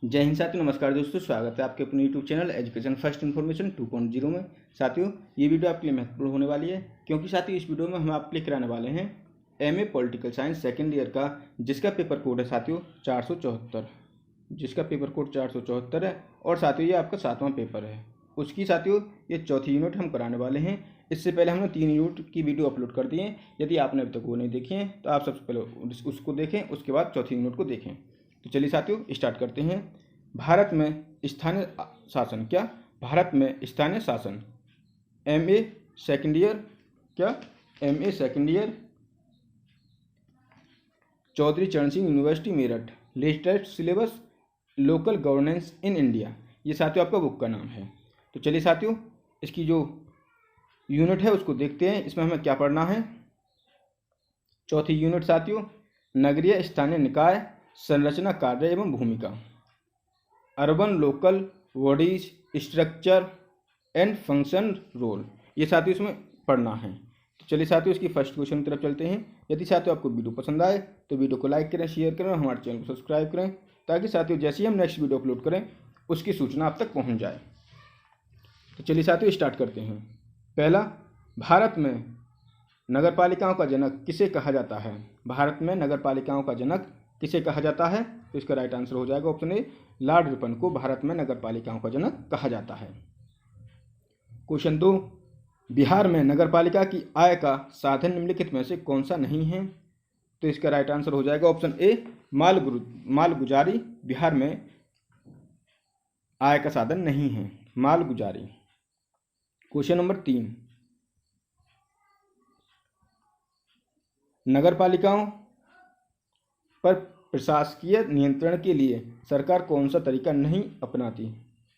जय हिंद साथियों, नमस्कार दोस्तों। स्वागत है आपके अपने YouTube channel education first information 2.0 में। साथियों, ये वीडियो आपके लिए महत्वपूर्ण होने वाली है क्योंकि साथियों इस वीडियो में हम आपके लिए कराने वाले हैं MA political science second year का, जिसका पेपर कोड है साथियों 474, जिसका पेपर कोड 474 है। और साथियों ये आपका 7वां पेपर है। उसकी साथियों ये चौथी यूनिट हम कराने वाले हैं। इससे पहले हमने 3 यूनिट की वीडियो अपलोड कर दी है। यदि आपने अभी तक वो नहीं देखी है तो आप सबसे पहले उसको देखें, उसके बाद चौथी यूनिट को देखें। तो चलिए साथियों स्टार्ट करते हैं। भारत में स्थानीय शासन क्या? भारत में स्थानीय शासन एमए सेकेंड ईयर क्या? एमए सेकेंड ईयर, चौधरी चरण Singh university Meerut, latest syllabus local governance in India. ये साथियों आपका बुक का नाम है। तो चलिए साथियों इसकी जो यूनिट है उसको देखते हैं। इसमें हमें क्या पढ़ना है। चौथी यूनिट साथियों, नगरीय स्थानीय निकाय संरचना कार्य एवं भूमिका, urban local bodies structure and function role. ये साथियों इसमें पढ़ना है। तो चलिए साथियों इसकी फर्स्ट क्वेश्चन की तरफ चलते हैं। यदि साथियों आपको वीडियो पसंद आए तो वीडियो को लाइक करें, शेयर करें और हमारे चैनल को सब्सक्राइब करें, ताकि साथियों जैसे ही हम नेक्स्ट वीडियो अपलोड करें उसकी सूचना आप तक पहुँच जाए। तो चलिए साथियों स्टार्ट करते हैं। पहला, भारत में नगर पालिकाओं का जनक किसे कहा जाता है? भारत में नगर पालिकाओं का जनक किसे कहा जाता है? तो इसका राइट आंसर हो जाएगा ऑप्शन ए, लॉर्ड रिपन को भारत में नगर पालिकाओं का जनक कहा जाता है। क्वेश्चन 2, बिहार में नगर पालिका की आय का साधन निम्नलिखित में से कौन सा नहीं है? तो इसका राइट आंसर हो जाएगा ऑप्शन ए, मालगुजारी बिहार में आय का साधन नहीं है, मालगुजारी। क्वेश्चन नंबर 3, नगर पालिकाओं पर प्रशासकीय नियंत्रण के लिए सरकार कौन सा तरीका नहीं अपनाती?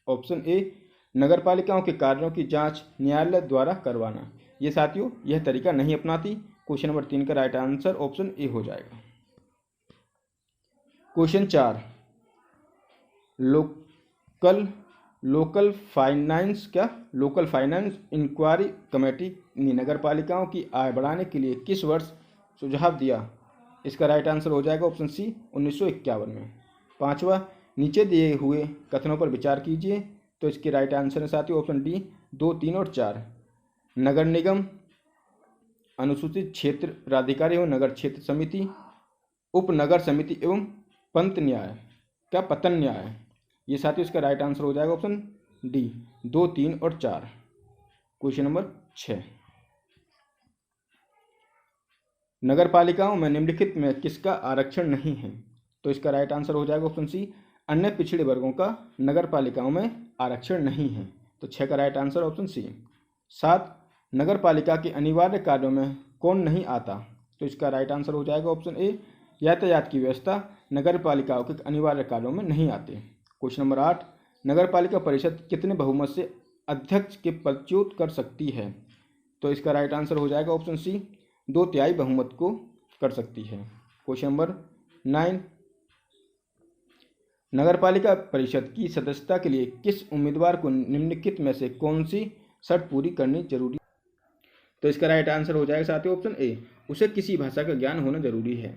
ऑप्शन ए, नगर पालिकाओं के कार्यों की जांच न्यायालय द्वारा करवाना। ये साथियों यह तरीका नहीं अपनाती। क्वेश्चन नंबर 3 का राइट आंसर ऑप्शन ए हो जाएगा। Question 4, local finance inquiry committee ने नगर पालिकाओं की आय बढ़ाने के लिए किस वर्ष सुझाव दिया? इसका राइट आंसर हो जाएगा ऑप्शन सी, 1951 में। 5वां, नीचे दिए हुए कथनों पर विचार कीजिए। तो इसके राइट आंसर है साथियों ऑप्शन डी, 2, 3 और 4। नगर निगम, अनुसूचित क्षेत्र प्राधिकारी एवं नगर क्षेत्र समिति, उपनगर समिति एवं पतन न्याय। ये साथियों इसका राइट आंसर हो जाएगा ऑप्शन डी, 2, 3 और 4। क्वेश्चन नंबर 6, नगर पालिकाओं में निम्नलिखित में किसका आरक्षण नहीं है? तो इसका राइट आंसर हो जाएगा ऑप्शन सी, अन्य पिछड़े वर्गों का नगर पालिकाओं में आरक्षण नहीं है। तो 6 का राइट आंसर ऑप्शन सी। 7, नगर पालिका के अनिवार्य कार्यों में कौन नहीं आता? तो इसका राइट आंसर हो जाएगा ऑप्शन ए, यातायात की व्यवस्था नगर पालिकाओं के अनिवार्य कार्यों में नहीं आते। क्वेश्चन नंबर 8, नगर पालिका परिषद कितने बहुमत से अध्यक्ष के पदच्युत कर सकती है? तो इसका राइट आंसर हो जाएगा ऑप्शन सी, 2/3 बहुमत को कर सकती है। क्वेश्चन नंबर 9, नगर पालिका परिषद की सदस्यता के लिए किस उम्मीदवार को निम्नलिखित में से कौन सी शर्त पूरी करनी जरूरी? तो इसका राइट आंसर हो जाएगा साथियों ऑप्शन ए, उसे किसी भाषा का ज्ञान होना जरूरी है।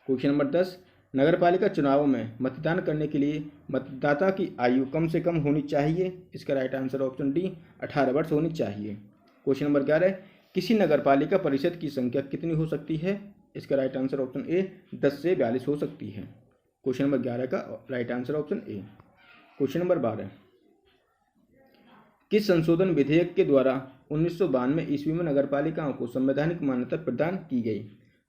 क्वेश्चन नंबर 10, नगर पालिका चुनावों में मतदान करने के लिए मतदाता की आयु कम से कम होनी चाहिए। इसका राइट आंसर ऑप्शन डी, 18 वर्ष होनी चाहिए। क्वेश्चन नंबर 11, किसी नगर पालिका परिषद की संख्या कितनी हो सकती है? इसका राइट आंसर ऑप्शन ए, 10 से 42 हो सकती है। क्वेश्चन नंबर 11 का right answer option A. Question number 12, किस संशोधन विधेयक के द्वारा 1992 ईस्वी में नगर पालिकाओं को संवैधानिक मान्यता प्रदान की गई?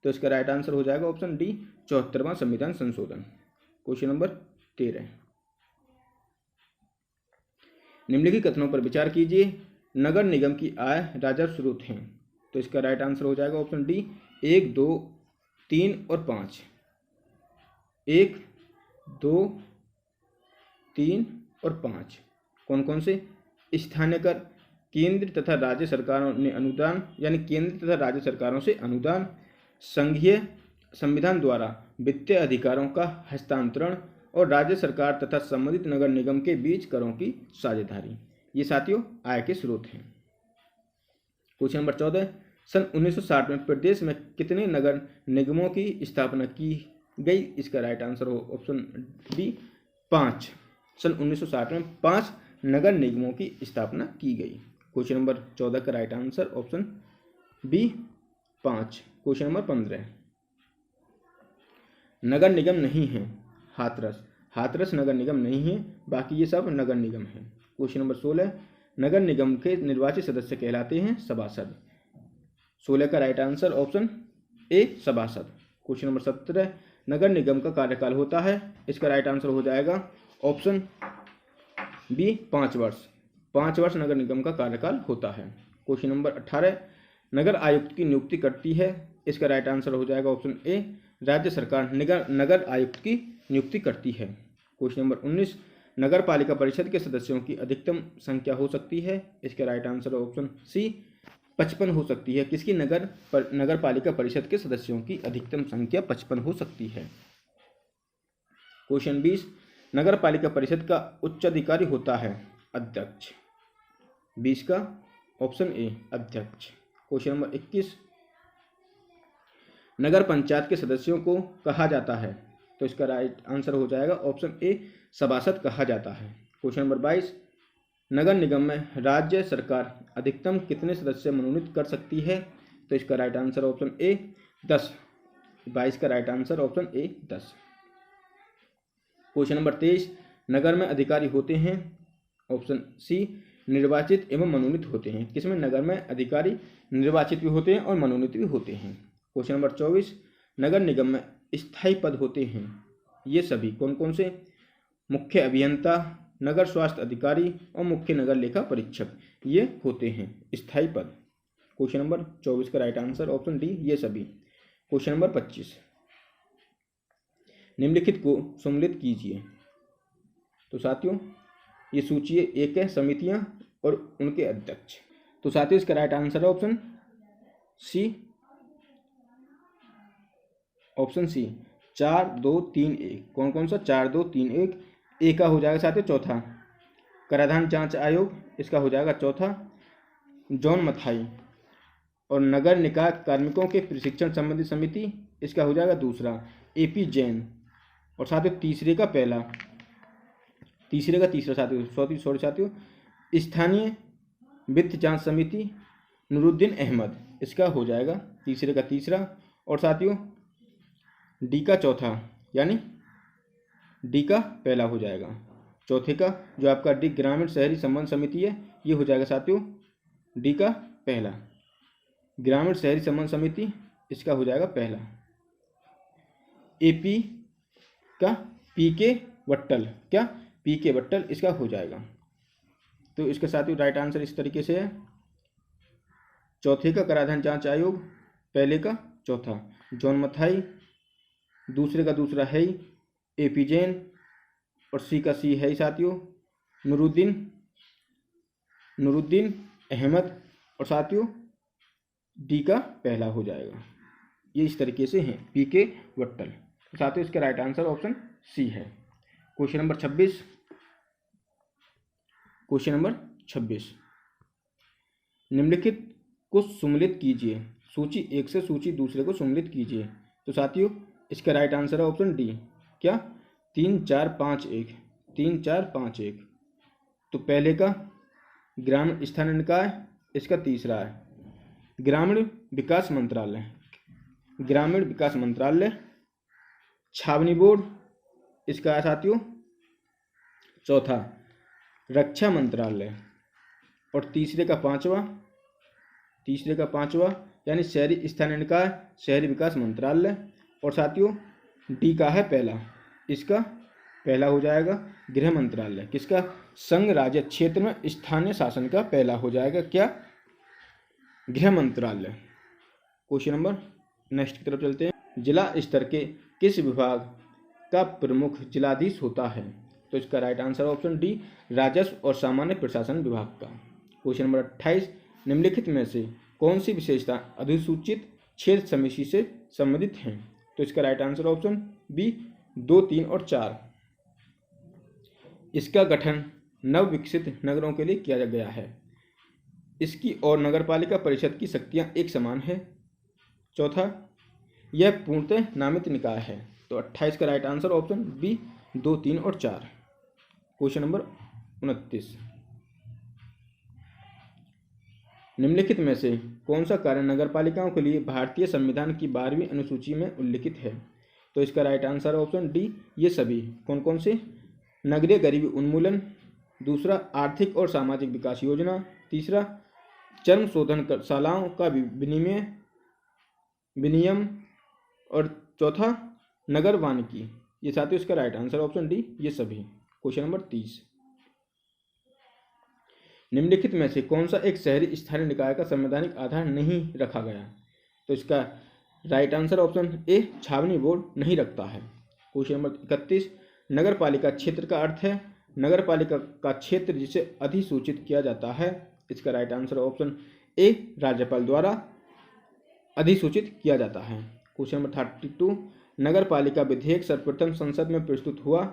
तो इसका राइट आंसर हो जाएगा ऑप्शन डी, 74वां संविधान संशोधन। क्वेश्चन नंबर 13, निम्नलिखित कथनों पर विचार कीजिए। नगर निगम की आय राजस्व स्रोत हैं। तो इसका राइट आंसर हो जाएगा ऑप्शन डी, 1, 2, 3 और 5। 1, 2, 3 और 5 कौन कौन से? स्थानीय कर, केंद्र तथा राज्य सरकारों ने अनुदान, यानी केंद्र तथा राज्य सरकारों से अनुदान, संघीय संविधान द्वारा वित्तीय अधिकारों का हस्तांतरण और राज्य सरकार तथा संबंधित नगर निगम के बीच करों की साझेदारी। ये साथियों आय के स्रोत हैं। क्वेश्चन नंबर 14, सन 1960 में प्रदेश में कितने नगर निगमों की स्थापना की गई? इसका राइट आंसर हो ऑप्शन बी, 5 सन 1960 में 5 नगर निगमों की स्थापना की गई। क्वेश्चन नंबर 14 का right answer option B 5। Question number 15 नगर निगम नहीं है हाथरस। हाथरस नगर निगम नहीं है, बाकी ये सब नगर निगम है। क्वेश्चन नंबर 16 नगर निगम के निर्वाचित सदस्य कहलाते हैं सभासद। 16 का राइट आंसर ऑप्शन ए सभासद। क्वेश्चन नंबर 17 नगर निगम का कार्यकाल होता है। इसका राइट आंसर हो जाएगा ऑप्शन बी 5 वर्ष। 5 वर्ष नगर निगम का कार्यकाल होता है। क्वेश्चन नंबर 18 नगर आयुक्त की नियुक्ति करती है। इसका राइट आंसर हो जाएगा ऑप्शन ए राज्य सरकार नगर आयुक्त की नियुक्ति करती है। क्वेश्चन नंबर 19 नगर पालिका परिषद के सदस्यों की अधिकतम संख्या हो सकती है। इसका राइट आंसर ऑप्शन सी 55 हो सकती है। किसकी नगर पालिका परिषद के सदस्यों की अधिकतम संख्या 55 हो सकती है। क्वेश्चन 20 नगर पालिका परिषद का उच्चाधिकारी होता है अध्यक्ष। 20 का ऑप्शन ए अध्यक्ष। क्वेश्चन नंबर 21 नगर पंचायत के सदस्यों को कहा जाता है, तो इसका राइट आंसर हो जाएगा ऑप्शन ए सभासद कहा जाता है। क्वेश्चन नंबर 22 नगर निगम में राज्य सरकार अधिकतम कितने सदस्य मनोनीत कर सकती है, तो इसका राइट आंसर ऑप्शन ए 10। 22 का right answer option A 10। Question number 23 नगर में अधिकारी होते हैं ऑप्शन सी निर्वाचित एवं मनोनीत होते हैं। किसमें नगर में अधिकारी निर्वाचित भी होते हैं और मनोनीत भी होते हैं। क्वेश्चन नंबर 24 नगर निगम में स्थायी पद होते हैं। ये सभी कौन कौन से मुख्य अभियंता नगर स्वास्थ्य अधिकारी और मुख्य नगर लेखा परीक्षक ये होते हैं स्थायी पद। क्वेश्चन नंबर 24 का राइट आंसर ऑप्शन डी ये सभी। क्वेश्चन नंबर 25 निम्नलिखित को सम्मिलित कीजिए। तो साथियों ये सूची एक है समितियां और उनके अध्यक्ष। तो साथियों इसका राइट आंसर है ऑप्शन सी। ऑप्शन सी 4 2 3 1 कौन कौन सा 4 2 3 1 ए का हो जाएगा साथियों चौथा कराधान जांच आयोग, इसका हो जाएगा चौथा जॉन मथाई। और नगर निकाय कार्मिकों के प्रशिक्षण संबंधी समिति, इसका हो जाएगा दूसरा एपी जैन। और साथियों तीसरे का तीसरा साथियों स्थानीय वित्त जांच समिति नूरुद्दीन अहमद, इसका हो जाएगा तीसरे का तीसरा। और साथियों डी का चौथा यानी डी का पहला हो जाएगा। चौथे का जो आपका डी ग्रामीण शहरी संबंध समिति है ये हो जाएगा साथियों डी का पहला ग्रामीण शहरी संबंध समिति, इसका हो जाएगा पहला। एपी का पीके वट्टल, क्या पीके वट्टल, इसका हो जाएगा। तो इसके साथियों राइट आंसर इस तरीके से है चौथे का कराधान जांच आयोग, पहले का चौथा जॉन मथाई, दूसरे का दूसरा है एपी जैन और सी का सी है साथियों नूरुद्दीन अहमद और साथियों डी का पहला हो जाएगा। ये इस तरीके से हैं पीके वट्टल। तो साथियों इसका राइट आंसर ऑप्शन सी है। क्वेश्चन नंबर 26 निम्नलिखित को सम्मिलित कीजिए। सूची एक से सूची दूसरे को सम्मिलित कीजिए। तो साथियों इसका राइट आंसर है ऑप्शन डी, क्या 3 4 5 1 3 4 5 1। तो पहले का ग्रामीण स्थानीय निकाय, इसका तीसरा है ग्रामीण विकास मंत्रालय छावनी बोर्ड, इसका है साथियों चौथा रक्षा मंत्रालय। और तीसरे का पांचवा यानी शहरी स्थानीय निकाय शहरी विकास मंत्रालय। और साथियों डी का है पहला, इसका पहला हो जाएगा गृह मंत्रालय। किसका संघ राज्य क्षेत्र में स्थानीय शासन का पहला हो जाएगा क्या गृह मंत्रालय। क्वेश्चन नंबर नेक्स्ट की तरफ चलते हैं। जिला स्तर के किस विभाग का प्रमुख जिलाधीश होता है, तो इसका राइट आंसर ऑप्शन डी राजस्व और सामान्य प्रशासन विभाग का। क्वेश्चन नंबर 28 निम्नलिखित में से कौन सी विशेषता अधिसूचित क्षेत्र समिति से संबंधित हैं, तो इसका राइट आंसर ऑप्शन बी 2 3 और 4। इसका गठन नव विकसित नगरों के लिए किया गया है। इसकी और नगरपालिका परिषद की शक्तियां एक समान है। चौथा यह पूर्णतः नामित निकाय है। तो 28 का राइट आंसर ऑप्शन बी 2 3 और 4। क्वेश्चन नंबर 29, निम्नलिखित में से कौन सा कार्य नगरपालिकाओं के लिए भारतीय संविधान की 12वीं अनुसूची में उल्लिखित है? तो इसका राइट आंसर ऑप्शन डी ये सभी। कौन कौन से? नगरीय गरीबी उन्मूलन, दूसरा आर्थिक और सामाजिक विकास योजना, तीसरा चर्म शोधन शालाओं का विनियम और चौथा नगर वानिकी। ये साथियों इसका राइट आंसर ऑप्शन डी ये सभी। क्वेश्चन नंबर 30, निम्नलिखित में से कौन सा एक शहरी स्थानीय निकाय का संवैधानिक आधार नहीं रखा गया? तो इसका राइट आंसर ऑप्शन ए छावनी बोर्ड नहीं रखता है। क्वेश्चन नंबर 31, नगर पालिका क्षेत्र का अर्थ है नगर पालिका का क्षेत्र जिसे अधिसूचित किया जाता है। इसका राइट आंसर ऑप्शन ए राज्यपाल द्वारा अधिसूचित किया जाता है। क्वेश्चन नंबर 32, नगर पालिका विधेयक सर्वप्रथम संसद में प्रस्तुत हुआ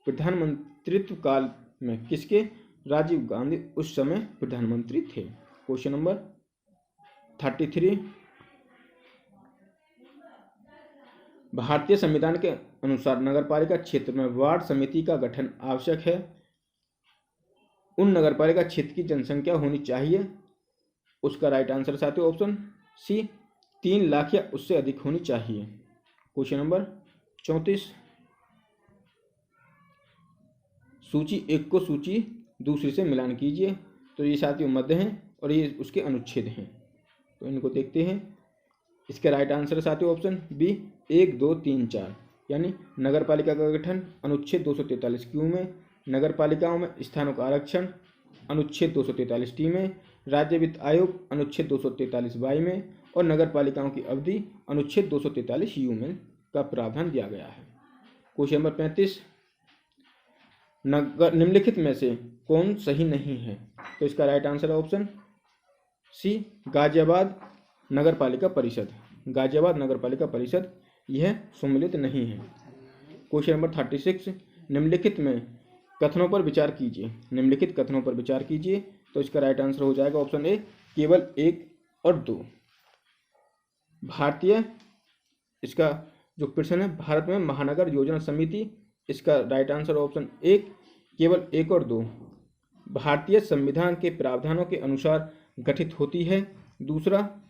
प्रधानमंत्रित्व काल में किसके? राजीव गांधी उस समय प्रधानमंत्री थे। क्वेश्चन नंबर 33, भारतीय संविधान के अनुसार नगरपालिका क्षेत्र में वार्ड समिति का गठन आवश्यक है। उन नगरपालिका क्षेत्र की जनसंख्या होनी चाहिए। उसका राइट आंसर साथियों ऑप्शन सी 3 लाख या उससे अधिक होनी चाहिए। क्वेश्चन नंबर 34, सूची 1 को सूची दूसरी से मिलान कीजिए। तो ये साथियों मध्य हैं और ये उसके अनुच्छेद हैं, तो इनको देखते हैं। इसका राइट आंसर साथियों ऑप्शन बी 1, 2, 3, 4 यानी नगरपालिका का गठन अनुच्छेद 243 क्यू में, नगरपालिकाओं में स्थानों का आरक्षण अनुच्छेद 243 टी में, राज्य वित्त आयोग अनुच्छेद 243 वाई में और नगरपालिकाओं की अवधि अनुच्छेद 243 यू में का प्रावधान दिया गया है। क्वेश्चन नंबर 35, निम्नलिखित में से कौन सही नहीं है? तो इसका right answer option C Ghaziabad नगरपालिका परिषद। गाजियाबाद नगरपालिका परिषद यह सम्मिलित नहीं है। क्वेश्चन नंबर 36, निम्नलिखित में कथनों पर विचार कीजिए। निम्नलिखित कथनों पर विचार कीजिए। तो इसका राइट आंसर हो जाएगा ऑप्शन ए केवल 1 और 2। भारतीय, इसका जो प्रश्न है भारत में महानगर योजना समिति, इसका राइट आंसर ऑप्शन ए केवल 1 और 2 भारतीय संविधान के प्रावधानों के अनुसार गठित होती है। दूसरा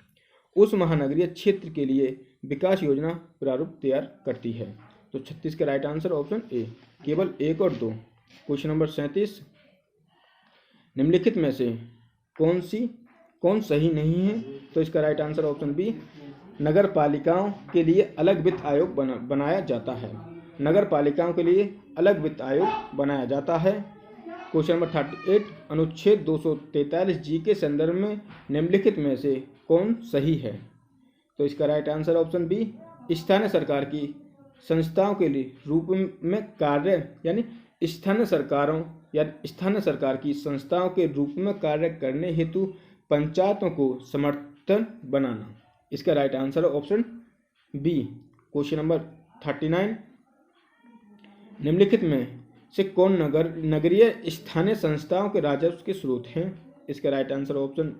उस महानगरीय क्षेत्र के लिए विकास योजना प्रारूप तैयार करती है। तो 36 का राइट आंसर ऑप्शन ए केवल 1 और 2। क्वेश्चन नंबर 37, निम्नलिखित में से कौन सही नहीं है? तो इसका राइट आंसर ऑप्शन बी नगर पालिकाओं के लिए अलग वित्त आयोग बनाया जाता है। नगर पालिकाओं के लिए अलग वित्त आयोग बनाया जाता है। क्वेश्चन नंबर 38, अनुच्छेद 243 जी के संदर्भ में निम्नलिखित में से कौन सही है? तो इसका राइट आंसर ऑप्शन बी स्थानीय सरकार की संस्थाओं के लिए रूप में कार्य यानी स्थानीय सरकारों या स्थानीय सरकार की संस्थाओं के रूप में कार्य करने हेतु पंचायतों को समर्थन बनाना। इसका right answer option B. Question number 39, निम्नलिखित में से कौन नगरीय स्थानीय संस्थाओं के राजस्व के स्रोत हैं? इसका राइट आंसर ऑप्शन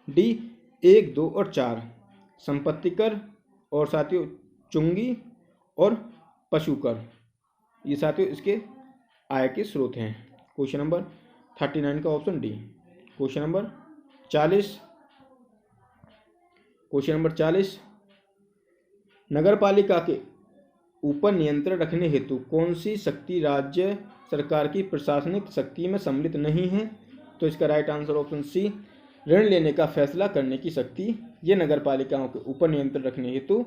डी 1, 2 और 4 संपत्ति कर और साथियों चुंगी और पशु कर, ये साथियों इसके आय के स्रोत हैं। क्वेश्चन नंबर 39 का ऑप्शन डी। क्वेश्चन नंबर 40, नगरपालिका के ऊपर नियंत्रण रखने हेतु कौन सी शक्ति राज्य सरकार की प्रशासनिक शक्ति में सम्मिलित नहीं है? तो इसका राइट आंसर ऑप्शन सी ऋण लेने का फैसला करने की शक्ति, ये नगरपालिकाओं के ऊपर नियंत्रण रखने हेतु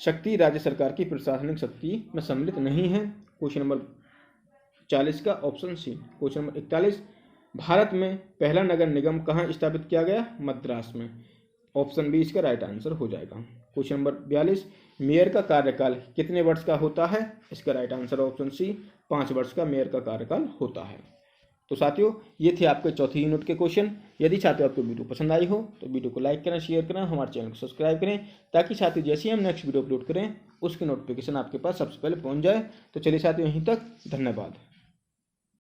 शक्ति राज्य सरकार की प्रशासनिक शक्ति में सम्मिलित नहीं है। क्वेश्चन नंबर 40 का option C. Question number 41, Bharat में पहला नगर निगम कहाँ स्थापित किया गया? मद्रास में। ऑप्शन बी इसका राइट आंसर हो जाएगा। क्वेश्चन नंबर 42, मेयर का कार्यकाल कितने वर्ष का होता है? इसका राइट आंसर ऑप्शन सी 5 वर्ष का मेयर का कार्यकाल होता है। तो साथियों ये थे आपके चौथी यूनिट के क्वेश्चन। यदि साथियों आपको वीडियो पसंद आई हो तो वीडियो को लाइक करें, शेयर करें, हमारे चैनल को सब्सक्राइब करें ताकि साथियों जैसे ही हम नेक्स्ट वीडियो अपलोड करें उसकी नोटिफिकेशन आपके पास सबसे पहले पहुंच जाए। तो चलिए साथियों यहीं तक, धन्यवाद।